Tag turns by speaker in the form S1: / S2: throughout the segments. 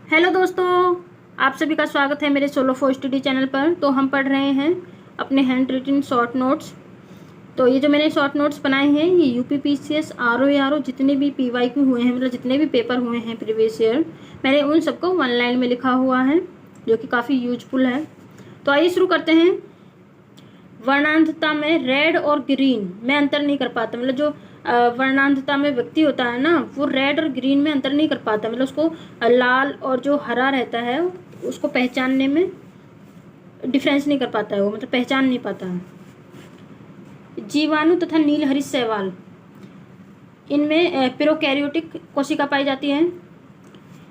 S1: Hello दोस्तों, आप सभी का स्वागत है मेरे सोलो फॉर स्टडी चैनल पर। तो हम पढ़ रहे हैं अपने हैंड रिटन शॉर्ट नोट्स। तो ये जो मैंने शॉर्ट नोट्स बनाए हैं ये यूपी पीसीएस आरओ जितने भी पीवाईक्यू हुए हैं, मतलब जितने भी पेपर हुए हैं प्रीवियस ईयर, मैंने उन सबको वन लाइन में लिखा हुआ है जो कि काफ़ी यूजफुल है। तो आइए शुरू करते हैं। वर्णांधता में रेड और ग्रीन में अंतर नहीं कर पाता, मतलब जो वर्णांधता में व्यक्ति होता है ना, वो रेड और ग्रीन में अंतर नहीं कर पाता, मतलब उसको लाल और जो हरा रहता है उसको पहचानने में डिफरेंस नहीं कर पाता है वो, मतलब पहचान नहीं पाता है। जीवाणु तथा नीलहरित शैवाल, इनमें प्रोकैरियोटिक कोशिका पाई जाती है।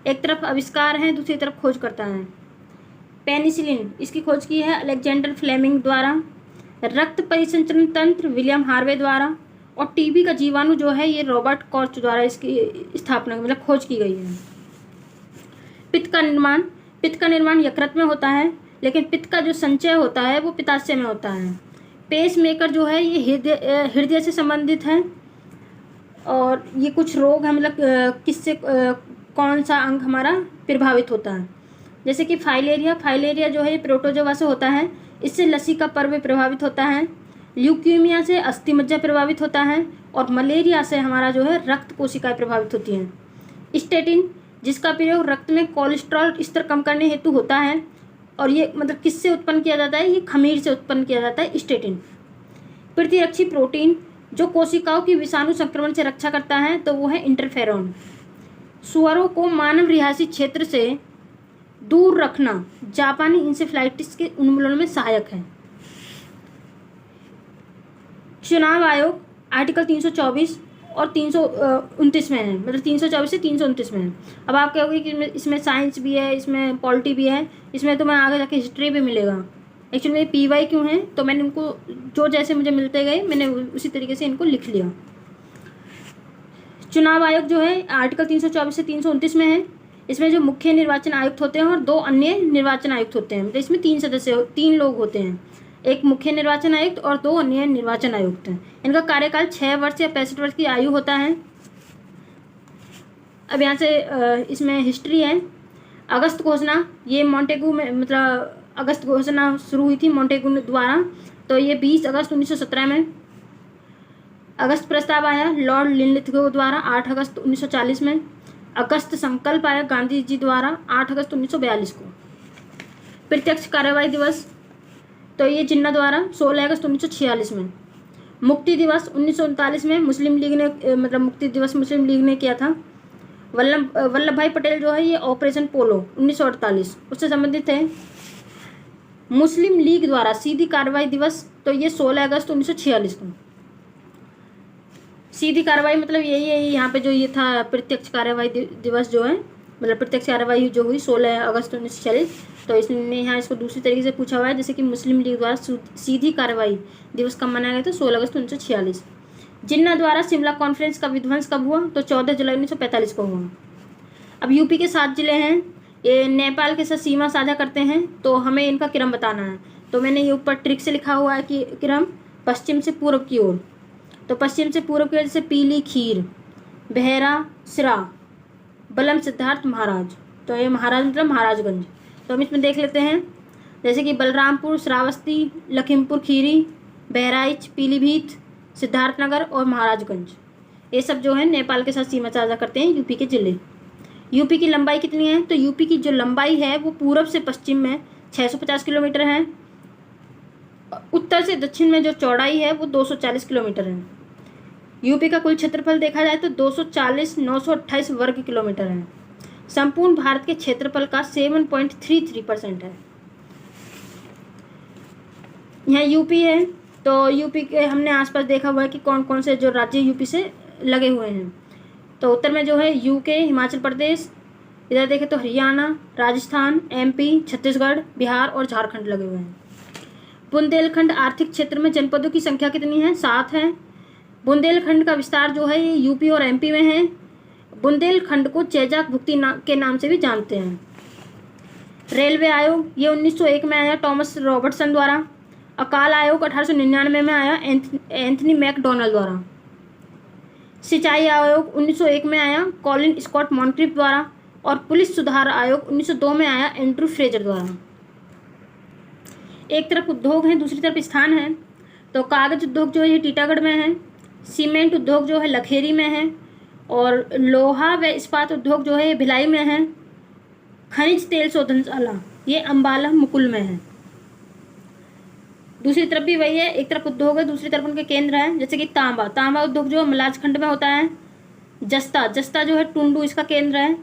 S1: एक तरफ आविष्कार है, दूसरी तरफ खोज करता है। पेनिसिलिन, इसकी खोज की है अलेक्जेंडर फ्लेमिंग द्वारा। रक्त परिसंचरण तंत्र विलियम हार्वे द्वारा। और टीबी का जीवाणु जो है ये रॉबर्ट कॉच द्वारा इसकी स्थापना मतलब खोज की गई है। पित्त का निर्माण यकृत में होता है, लेकिन पित्त का जो संचय होता है वो पित्ताशय में होता है। पेस मेकर जो है ये हृदय से संबंधित है। और ये कुछ रोग है, मतलब किससे कौन सा अंग हमारा प्रभावित होता है, जैसे कि फाइलेरिया जो है ये प्रोटोजोआ से होता है, इससे लसिका पर्व प्रभावित होता है। ल्यूकीमिया से अस्थिमज्जा प्रभावित होता है। और मलेरिया से हमारा जो है रक्त कोशिकाएं प्रभावित होती हैं। स्टेटिन, जिसका प्रयोग रक्त में कोलेस्ट्रॉल स्तर कम करने हेतु होता है, और ये मतलब किससे उत्पन्न किया जाता है, ये खमीर से उत्पन्न किया जाता है स्टेटिन। प्रतिरक्षी प्रोटीन जो कोशिकाओं की विषाणु संक्रमण से रक्षा करता है, तो वो है इंटरफेरॉन। सुअरों को मानव रिहायशी क्षेत्र से दूर रखना जापानी इंसेफ्लाइटिस के उन्मूलन में सहायक है। चुनाव आयोग आर्टिकल 324 और 329 में है, मतलब 324 से 329 में है। अब आप कहोगे कि इसमें साइंस भी है, इसमें पॉलिटी भी है, इसमें तो मैं आगे जाके हिस्ट्री भी मिलेगा। एक्चुअली मेरे पीवाई क्यों हैं, तो मैंने उनको जो जैसे मुझे मिलते गए मैंने उसी तरीके से इनको लिख लिया। चुनाव आयोग जो है आर्टिकल 324 से 329 में है। इसमें जो मुख्य निर्वाचन आयुक्त होते हैं और 2 अन्य निर्वाचन आयुक्त होते हैं, मतलब इसमें 3 लोग होते हैं, एक मुख्य निर्वाचन आयुक्त और 2 अन्य निर्वाचन आयुक्त हैं। इनका कार्यकाल 6 वर्ष या 65 वर्ष की आयु होता है। अब यहाँ से इसमें हिस्ट्री है। अगस्त घोषणा, ये मॉन्टेगू में, मतलब अगस्त घोषणा शुरू हुई थी मॉन्टेगू द्वारा, तो ये 20 अगस्त 1917 में। अगस्त प्रस्ताव आया लॉर्ड लिनलिथगो द्वारा 8 अगस्त 1940 में। अगस्त संकल्प आया गांधी जी द्वारा 8 अगस्त 1942 को। प्रत्यक्ष कार्यवाही दिवस, तो ये जिन्ना द्वारा 16 अगस्त 1946 में। मुक्ति दिवस 1939 में मुस्लिम लीग ने, मतलब मुक्ति दिवस मुस्लिम लीग ने किया था। वल्लभ भाई पटेल जो है ये ऑपरेशन पोलो 1948 उससे संबंधित है। मुस्लिम लीग द्वारा सीधी कार्रवाई दिवस, तो ये 16 अगस्त 1946 को। सीधी कार्रवाई मतलब यही है, यहाँ पे जो ये था प्रत्यक्ष कार्रवाई दिवस जो है, मतलब प्रत्यक्ष कार्रवाई जो हुई 16 अगस्त 1946, तो इसने यहाँ इसको दूसरी तरीके से पूछा हुआ है, जैसे कि मुस्लिम लीग द्वारा सीधी कार्रवाई दिवस कब मनाया गया था, 16 अगस्त 1946। जिन्ना द्वारा शिमला कॉन्फ्रेंस का विध्वंस कब हुआ, तो 14 जुलाई 1945 को हुआ। अब यूपी के 7 जिले हैं, ये नेपाल के साथ सीमा साझा करते हैं, तो हमें इनका क्रम बताना है। तो मैंने ये ऊपर ट्रिक से लिखा हुआ है कि क्रम पश्चिम से पूर्व की ओर, तो पश्चिम से पूर्व की ओर जैसे पीली खीर, बहरा सिरा, बलम सिद्धार्थ महाराज, तो ये महाराज मतलब महाराजगंज। तो हम इसमें देख लेते हैं, जैसे कि बलरामपुर, श्रावस्ती, लखीमपुर खीरी, बहराइच, पीलीभीत, सिद्धार्थनगर और महाराजगंज, ये सब जो है नेपाल के साथ सीमा साझा करते हैं यूपी के जिले। यूपी की लंबाई कितनी है, तो यूपी की जो लंबाई है वो पूर्व से पश्चिम में 650 किलोमीटर है। उत्तर से दक्षिण में जो चौड़ाई है वो 240 किलोमीटर है। यूपी का कुल क्षेत्रफल देखा जाए तो 240,928 वर्ग किलोमीटर है। संपूर्ण भारत के क्षेत्रफल का 7.33% है। यहाँ यूपी है, तो यूपी के हमने आसपास देखा हुआ है कि कौन कौन से जो राज्य यूपी से लगे हुए हैं। तो उत्तर में जो है यूके, हिमाचल प्रदेश, इधर देखें तो हरियाणा, राजस्थान, एमपी, छत्तीसगढ़, बिहार और झारखंड लगे हुए हैं। बुंदेलखंड आर्थिक क्षेत्र में जनपदों की संख्या कितनी है, 7 है। बुंदेलखंड का विस्तार जो है ये यूपी और एमपी में है। बुंदेलखंड को चैजाक भुक्ति के नाम से भी जानते हैं। रेलवे आयोग ये 1901 में आया टॉमस रॉबर्टसन द्वारा। अकाल आयोग 1899 में आया एंथनी मैकडोनल्ड द्वारा। सिंचाई आयोग 1901 में आया कॉलिन स्कॉट मॉनक्रिफ द्वारा। और पुलिस सुधार आयोग 1902 में आया एंड्रू फ्रेजर द्वारा। एक तरफ उद्योग है, दूसरी तरफ स्थान है। तो कागज उद्योग जो है टीटागढ़ में है, सीमेंट उद्योग जो है लखेरी में है, और लोहा व इस्पात उद्योग जो है भिलाई में है। खनिज तेल शोधनशाला ये अम्बाला मुकुल में है। दूसरी तरफ भी वही है, एक तरफ उद्योग है, दूसरी तरफ उनके केंद्र है। जैसे कि तांबा उद्योग जो मलाजखंड में होता है। जस्ता जो है टुंडू इसका केंद्र है।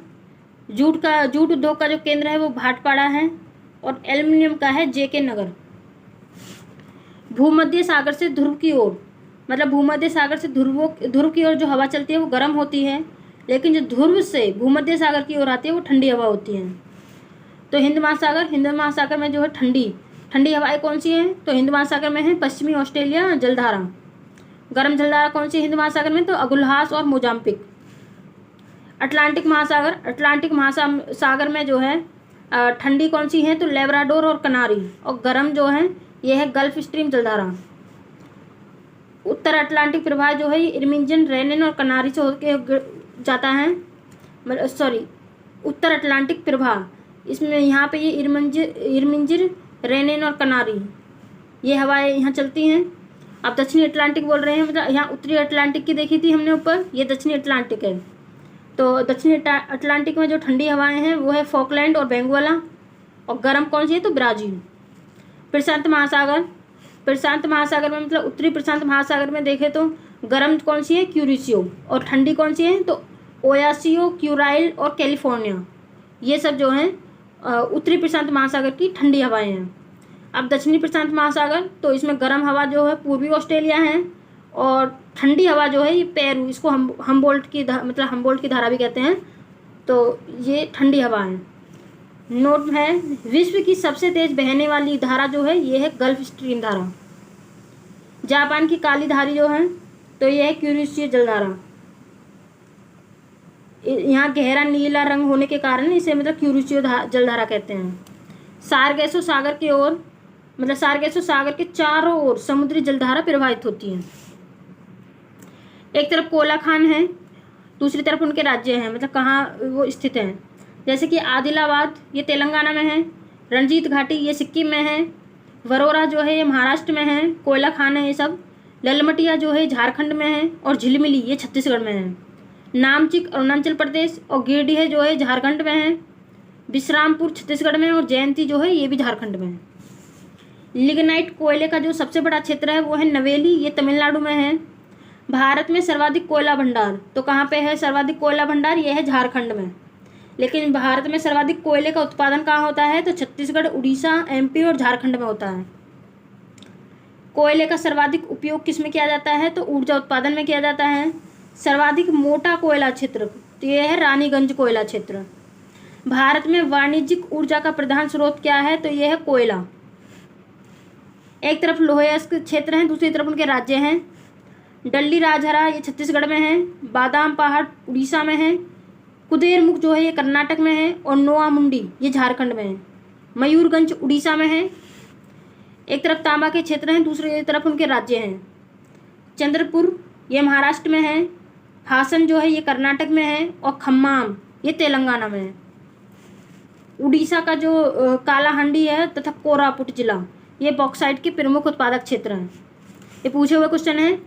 S1: जूट उद्योग का जो केंद्र है वो भाटपाड़ा है, और एल्युमिनियम का है जेके नगर। भूमध्य सागर से ध्रुव की ओर, मतलब भूमध्य सागर से ध्रुव की ओर जो हवा चलती है वो गर्म होती है, लेकिन जो ध्रुव से भूमध्य सागर की ओर आती है वो ठंडी हवा होती है। तो हिंद महासागर में जो है ठंडी हवाएं कौन सी हैं? तो हिंद महासागर में है पश्चिमी ऑस्ट्रेलिया जलधारा। गर्म जलधारा कौन सी है हिंद महासागर में? तो अगुलहास और मोजाम्बिक। अटलांटिक महासागर में जो है ठंडी कौन सी है? तो लेब्राडोर और कनारी। और गर्म जो है यह है गल्फ स्ट्रीम जलधारा। उत्तर अटलांटिक प्रवाह जो है इरमिंजन, रेनिन और कनारी से होकर जाता है। उत्तर अटलांटिक प्रवाह, इसमें यहाँ पे ये इरमिंजिर, रेनिन और कनारी ये हवाएं यहाँ चलती हैं। अब दक्षिणी अटलांटिक बोल रहे हैं, मतलब यहाँ उत्तरी अटलांटिक की देखी थी हमने ऊपर, ये दक्षिणी अटलांटिक है। तो दक्षिणी अटलांटिक में जो ठंडी हवाएं हैं वो है फॉकलैंड और बेंगोला। और गर्म कौन सी है? तो ब्राज़ील। प्रशांत महासागर में, मतलब उत्तरी प्रशांत महासागर में देखें तो गर्म कौन सी है? क्यूरिसियो। और ठंडी कौन सी है? तो ओयासियो, क्यूराइल और कैलिफोर्निया। ये सब जो हैं उत्तरी प्रशांत महासागर की ठंडी हवाएं हैं। अब दक्षिणी प्रशांत महासागर, तो इसमें गर्म हवा जो है पूर्वी ऑस्ट्रेलिया है, और ठंडी हवा जो है ये पेरू, इसको हमबोल्ट की धारा भी कहते हैं। तो ये ठंडी हवा है। नोट है, विश्व की सबसे तेज बहने वाली धारा जो है ये है गल्फ स्ट्रीम धारा। जापान की काली धारी जो है तो ये है क्यूरिसियो जलधारा। यहाँ गहरा नीला रंग होने के कारण इसे मतलब क्यूरिसियो जलधारा कहते हैं। सारगेसो सागर की ओर, मतलब सारगेसो सागर के चारों ओर समुद्री जलधारा प्रवाहित होती है। एक तरफ कोयला खान है, दूसरी तरफ उनके राज्य हैं, मतलब कहाँ वो स्थित हैं। जैसे कि आदिलाबाद ये तेलंगाना में है, रणजीत घाटी ये सिक्किम में है, वरोरा जो है ये महाराष्ट्र में है, कोयला खान है ये सब। ललमटिया जो है झारखंड में है, और झिलमिली ये छत्तीसगढ़ में है। नामचिक अरुणाचल प्रदेश, और गिरडीह जो है झारखंड में है। विश्रामपुर छत्तीसगढ़ में, और जयंती जो है ये भी झारखंड में है। लिग्नाइट कोयले का जो सबसे बड़ा क्षेत्र है वो है नवेली, ये तमिलनाडु में है। भारत में सर्वाधिक कोयला भंडार, तो कहाँ पे है सर्वाधिक कोयला भंडार? ये है झारखंड में। लेकिन भारत में सर्वाधिक कोयले का उत्पादन कहाँ होता है? तो छत्तीसगढ़, उड़ीसा, एमपी और झारखंड में होता है। कोयले का सर्वाधिक उपयोग किस में किया जाता है? तो ऊर्जा उत्पादन में किया जाता है। सर्वाधिक मोटा कोयला क्षेत्र, तो यह है रानीगंज कोयला क्षेत्र। भारत में वाणिज्यिक ऊर्जा का प्रधान स्रोत क्या है? तो यह है कोयला। एक तरफ लोहयस्क क्षेत्र है, दूसरी तरफ उनके राज्य हैं। डल्ली राजहरा ये छत्तीसगढ़ में है, बादाम पहाड़ उड़ीसा में है, कुदेरमुख जो है ये कर्नाटक में है, और नोआमुंडी ये झारखंड में है। मयूरगंज उड़ीसा में है। एक तरफ तांबा के क्षेत्र हैं, दूसरी तरफ उनके राज्य हैं। चंद्रपुर ये महाराष्ट्र में है, हासन जो है ये कर्नाटक में है, और खम्माम ये तेलंगाना में है। उड़ीसा का जो कालाहांडी है तथा कोरापुट जिला ये बॉक्साइट के प्रमुख उत्पादक क्षेत्र हैं। ये पूछे हुए क्वेश्चन है।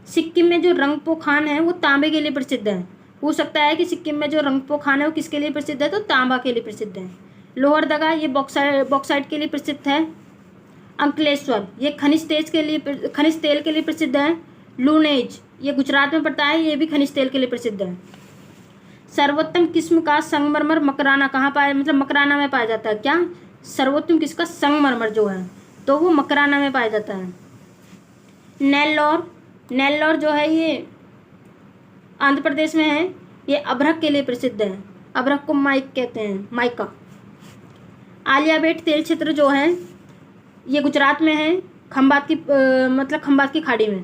S1: सिक्किम में जो रंगपो खान है वो तांबे के लिए प्रसिद्ध है। पूछ सकता है कि सिक्किम में जो रंगपो खान है वो किसके लिए प्रसिद्ध है? तो तांबा के लिए प्रसिद्ध है। लोहरदगा ये बॉक्साइट के लिए प्रसिद्ध है। अंकलेश्वर ये खनिज तेल के लिए प्रसिद्ध है। लूनेज ये गुजरात में पड़ता है, ये भी खनिज तेल के लिए प्रसिद्ध है। सर्वोत्तम किस्म का संगमरमर मकराना कहाँ पाया, मतलब मकराना में पाया जाता है। क्या सर्वोत्तम किसका? संगमरमर जो है तो वो मकराना में पाया जाता है। नेल्लौर जो है ये आंध्र प्रदेश में है, ये अभ्रक के लिए प्रसिद्ध है। अभ्रक को माइक कहते हैं, माइका। आलियाबेट तेल क्षेत्र जो है ये गुजरात में है, खंबात की खाड़ी में।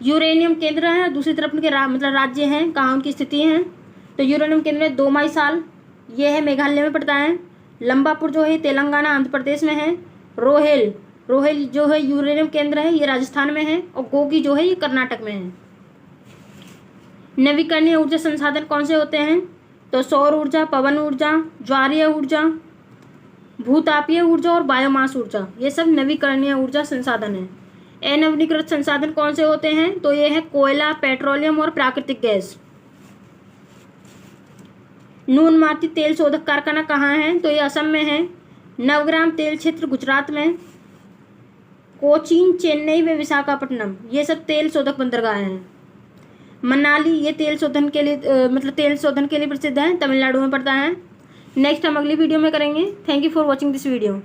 S1: यूरेनियम केंद्र है, दूसरी तरफ उनके राज्य हैं, कहाँ उनकी स्थिति है। तो यूरेनियम केंद्र है दोमाईसाल, ये है मेघालय में पड़ता है। लंबापुर जो है तेलंगाना आंध्र प्रदेश में है। रोहेल जो है यूरेनियम केंद्र है, ये राजस्थान में है। और गोगी जो है ये कर्नाटक में है। नवीकरणीय ऊर्जा संसाधन कौन से होते हैं? तो सौर ऊर्जा, पवन ऊर्जा, ज्वारीय ऊर्जा, भूतापीय ऊर्जा और बायोमास ऊर्जा, ये सब नवीकरणीय ऊर्जा संसाधन है। अनवीनीकृत संसाधन कौन से होते हैं? तो ये है कोयला, पेट्रोलियम और प्राकृतिक गैस। नूनमाती तेल शोधक कारखाना कहाँ है? तो ये असम में है। नवग्राम तेल क्षेत्र गुजरात में। कोचीन, चेन्नई व विशाखापट्टनम, ये सब तेल शोधक बंदरगाह हैं। मनाली, ये तेल शोधन के लिए प्रसिद्ध है, तमिलनाडु में पड़ता है। नेक्स्ट हम अगली वीडियो में करेंगे। Thank you for watching this video.